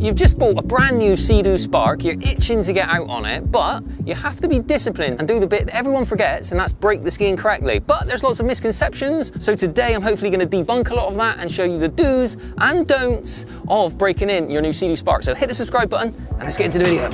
you've just bought a brand new Sea-Doo Spark, you're itching to get out on it, but you have to be disciplined and do the bit that everyone forgets, and that's brake the ski correctly. But there's lots of misconceptions, so today I'm hopefully going to debunk a lot of that and show you the do's and don'ts of breaking in your new Sea-Doo Spark. So hit the subscribe button and let's get into the video.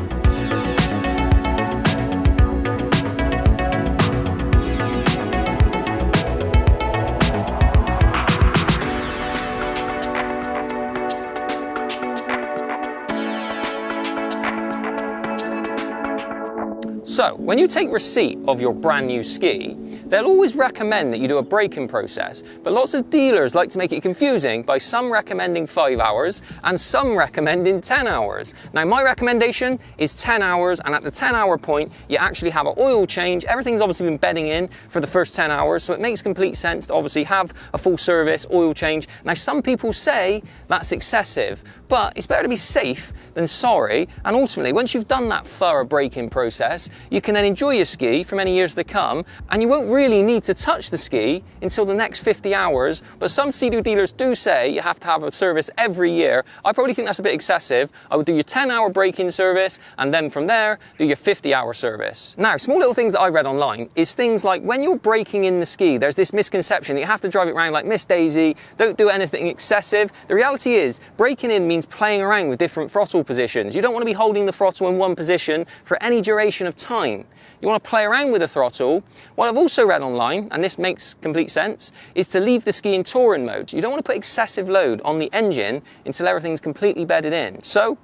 So, when you take receipt of your brand new ski, they'll always recommend that you do a break-in process, but lots of dealers like to make it confusing by some recommending 5 hours and some recommending 10 hours. Now, my recommendation is 10 hours, and at the 10-hour point, you actually have an oil change. Everything's obviously been bedding in for the first 10 hours, so it makes complete sense to obviously have a full service, oil change. Now, some people say that's excessive, but it's better to be safe than sorry, and ultimately, once you've done that thorough break-in process, you can then enjoy your ski for many years to come, and you won't really need to touch the ski until the next 50 hours, but some Sea-Doo dealers do say you have to have a service every year. I probably think that's a bit excessive. I would do your 10-hour break-in service, and then from there, do your 50-hour service. Now, small little things that I read online is things like when you're breaking in the ski, there's this misconception that you have to drive it around like Miss Daisy, don't do anything excessive. The reality is, breaking in means playing around with different throttle positions. You don't want to be holding the throttle in one position for any duration of time. You want to play around with the throttle. What I've also read online, and this makes complete sense, is to leave the ski in touring mode. You don't want to put excessive load on the engine until everything's completely bedded in. So,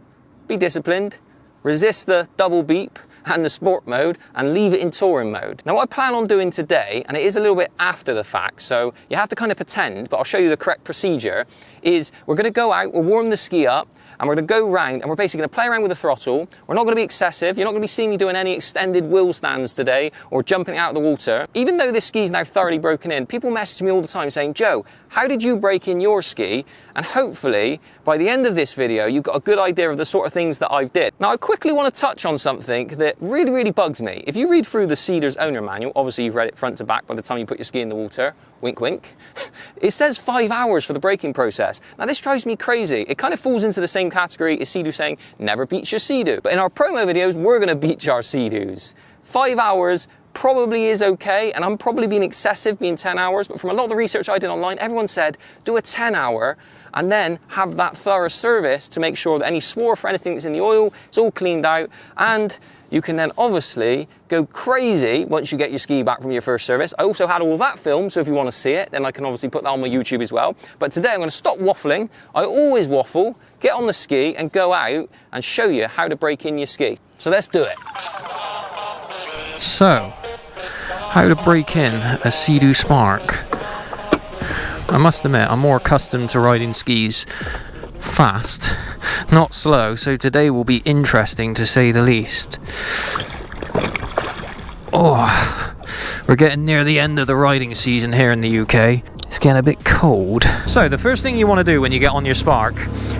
be disciplined, resist the double beep and the sport mode, and leave it in touring mode. Now, what I plan on doing today, and it is a little bit after the fact, so you have to kind of pretend, but I'll show you the correct procedure, is we're going to go out, we'll warm the ski up, and we're going to go round, and we're basically going to play around with the throttle. We're not going to be excessive. You're not going to be seeing me doing any extended wheel stands today or jumping out of the water. Even though this ski is now thoroughly broken in, people message me all the time saying, Joe, how did you break in your ski? And hopefully, by the end of this video, you've got a good idea of the sort of things that I've did. Now, I quickly want to touch on something that really, really bugs me. If you read through the Seadoo's owner manual, obviously you've read it front to back by the time you put your ski in the water, wink, wink, it says 5 hours for the braking process. Now, this drives me crazy. It kind of falls into the same category as Sea-Doo saying, never beach your Sea-Doo. But in our promo videos, we're going to beach our Sea-Doos. 5 hours probably is okay, and I'm probably being excessive being 10 hours, but from a lot of the research I did online, everyone said do a 10-hour and then have that thorough service to make sure that any swarf or anything that's in the oil is all cleaned out, and you can then obviously go crazy once you get your ski back from your first service. I also had all that filmed, so if you want to see it, then I can obviously put that on my YouTube as well. But today I'm going to stop waffling. I always waffle, get on the ski and go out and show you how to break in your ski. So let's do it. So, how to break in a Sea-Doo Spark. I must admit, I'm more accustomed to riding skis fast, not slow, so today will be interesting to say the least. Oh, we're getting near the end of the riding season here in the UK. It's getting a bit cold. So the first thing you want to do when you get on your Spark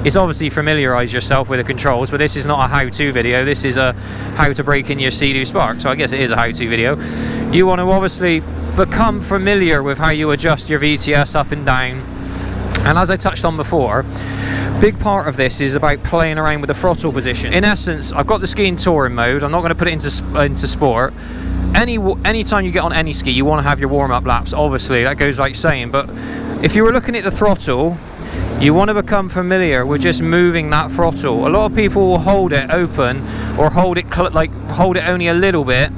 is obviously familiarise yourself with the controls, but this is not a how-to video, this is a how to break in your Sea-Doo Spark, so I guess it is a how-to video. You want to obviously become familiar with how you adjust your VTS up and down, and as I touched on before, big part of this is about playing around with the throttle position. In essence, I've got the ski in touring mode. I'm not going to put it into sport. Anytime you get on any ski, you want to have your warm-up laps, obviously, that goes like saying, but if you were looking at the throttle, you want to become familiar with just moving that throttle. A lot of people will hold it open or hold it only a little bit.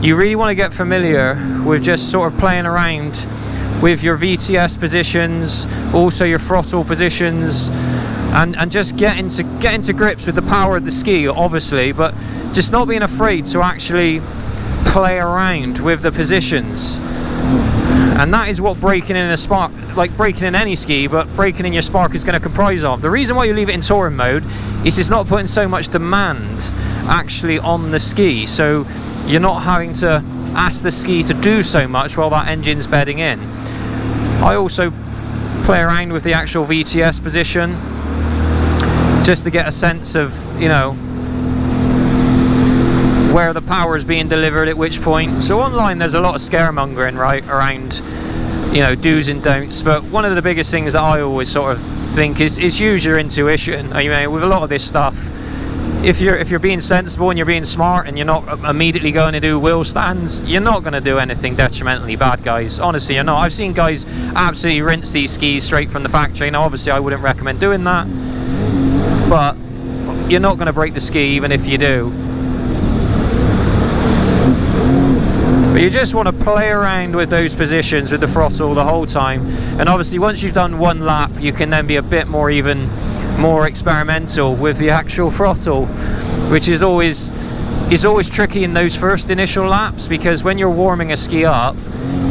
You really want to get familiar with just sort of playing around with your VTS positions, also your throttle positions, and just get into grips with the power of the ski, obviously, but just not being afraid to actually play around with the positions. And that is what breaking in a Spark, like breaking in any ski, but breaking in your Spark is going to comprise of. The reason why you leave it in touring mode is it's not putting so much demand actually on the ski, so you're not having to ask the ski to do so much while that engine's bedding in. I also play around with the actual VTS position just to get a sense of, you know, where the power is being delivered at which point. So online there's a lot of scaremongering, right, around you know, do's and don'ts. But one of the biggest things that I always sort of think is use your intuition. I mean, with a lot of this stuff, if you're being sensible and you're being smart and you're not immediately going to do wheel stands, you're not going to do anything detrimentally bad, guys. Honestly, you're not. I've seen guys absolutely rinse these skis straight from the factory. Now, obviously, I wouldn't recommend doing that, but you're not going to break the ski even if you do. But you just want to play around with those positions with the throttle the whole time. And obviously, once you've done one lap, you can then be a bit more experimental with the actual throttle, which is always tricky in those first initial laps, because when you're warming a ski up,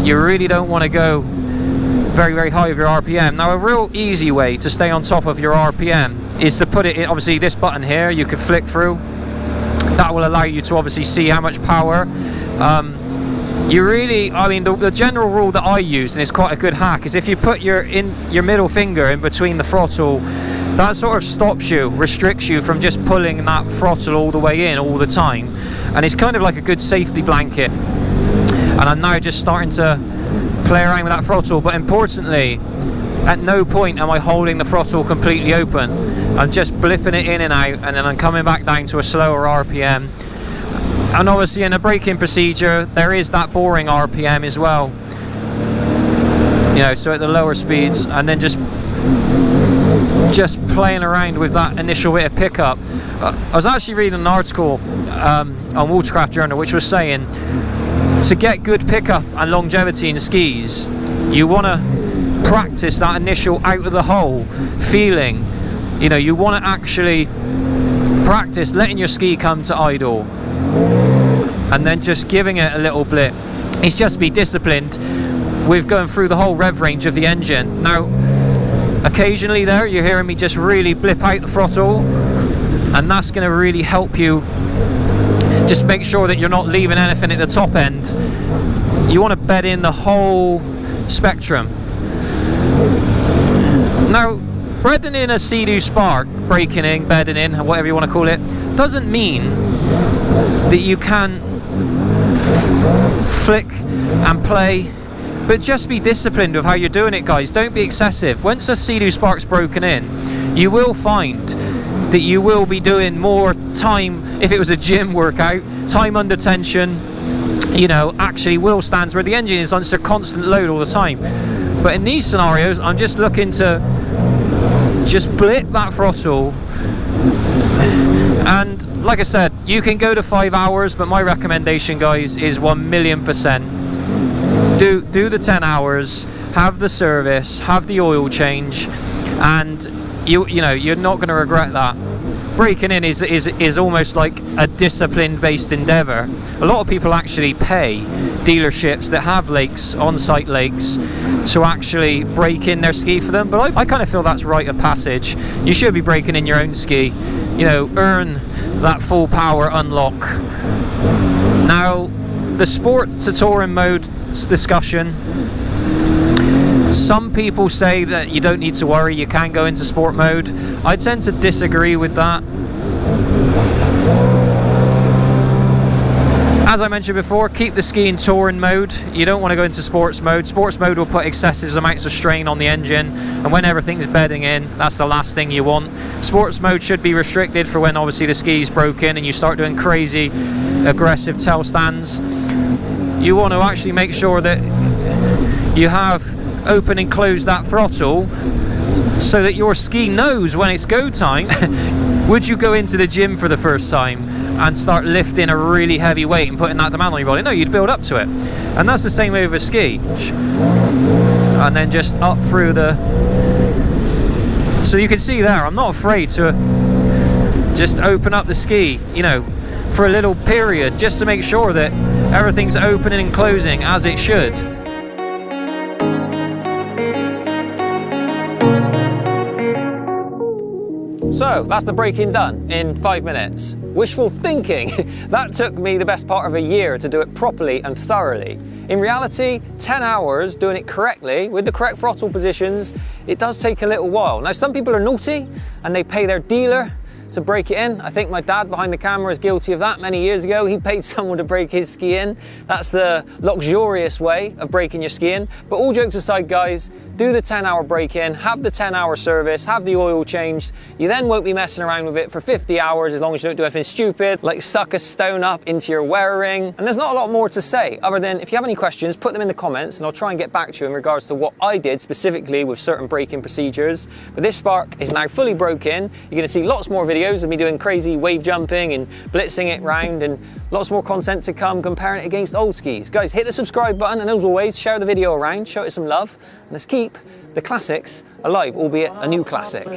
you really don't want to go very, very high with your RPM. Now, a real easy way to stay on top of your RPM is to put it in, obviously this button here you can flick through. That will allow you to obviously see how much power. I mean, the general rule that I used, and it's quite a good hack, is if you put your middle finger in between the throttle, that sort of stops you, restricts you from just pulling that throttle all the way in all the time, and it's kind of like a good safety blanket. And I'm now just starting to play around with that throttle, but importantly, at no point am I holding the throttle completely open. I'm just blipping it in and out, and then I'm coming back down to a slower RPM. And obviously in a braking procedure, there is that boring RPM as well, you know, so at the lower speeds, and then just playing around with that initial bit of pickup. I was actually reading an article on Watercraft Journal which was saying to get good pickup and longevity in skis, you want to practice that initial out of the hole feeling. You know, you want to actually practice letting your ski come to idle and then just giving it a little blip. It's just be disciplined with going through the whole rev range of the engine. Now, occasionally there you're hearing me just really blip out the throttle, and that's going to really help you just make sure that you're not leaving anything at the top end. You want to bed in the whole spectrum. Now, threading in a Sea-Doo Spark, breaking in, bedding in, whatever you want to call it, doesn't mean that you can flick and play, but just be disciplined with how you're doing it, guys. Don't be excessive. Once a Sea-Doo Spark's broken in, you will find that you will be doing more time, if it was a gym workout, time under tension, you know, actually wheel stands where the engine is on a constant load all the time. But in these scenarios, I'm just looking to just blip that throttle. And like I said, you can go to 5 hours, but my recommendation, guys, is 1,000,000%. Do the 10 hours, have the service, have the oil change, and you know, you're not going to regret that. Breaking in is almost like a discipline-based endeavour. A lot of people actually pay dealerships that have lakes, on-site lakes, to actually break in their ski for them, but I kind of feel that's rite of passage. You should be breaking in your own ski, you know, earn that full power unlock. Now, the sport to touring mode discussion, some people say that you don't need to worry, you can go into sport mode. I tend to disagree with that. As I mentioned before, keep the ski in touring mode. You don't want to go into sports mode. Sports mode will put excessive amounts of strain on the engine, and when everything's bedding in, that's the last thing you want. Sports mode should be restricted for when obviously the ski's broken and you start doing crazy aggressive tail stands. You want to actually make sure that you have open and close that throttle so that your ski knows when it's go time. Would you go into the gym for the first time and start lifting a really heavy weight and putting that demand on your body? No, you'd build up to it. And that's the same way with a ski. And then just up through the... So you can see there, I'm not afraid to just open up the ski, you know, for a little period, just to make sure that everything's opening and closing as it should. So that's the break-in done in 5 minutes. Wishful thinking. That took me the best part of a year to do it properly and thoroughly. In reality, 10 hours doing it correctly with the correct throttle positions, it does take a little while. Now, some people are naughty and they pay their dealer to break it in. I think my dad behind the camera is guilty of that many years ago. He paid someone to break his ski in. That's the luxurious way of breaking your ski in. But all jokes aside, guys, do the 10-hour break-in, have the 10-hour service, have the oil changed. You then won't be messing around with it for 50 hours as long as you don't do anything stupid, like suck a stone up into your wear ring. And there's not a lot more to say, other than if you have any questions, put them in the comments and I'll try and get back to you in regards to what I did specifically with certain break-in procedures. But this Spark is now fully broken. You're going to see lots more videos of me doing crazy wave jumping and blitzing it round, and lots more content to come comparing it against old skis. Guys, hit the subscribe button, and as always, share the video around, show it some love, and let's keep the classics alive, albeit a new classic.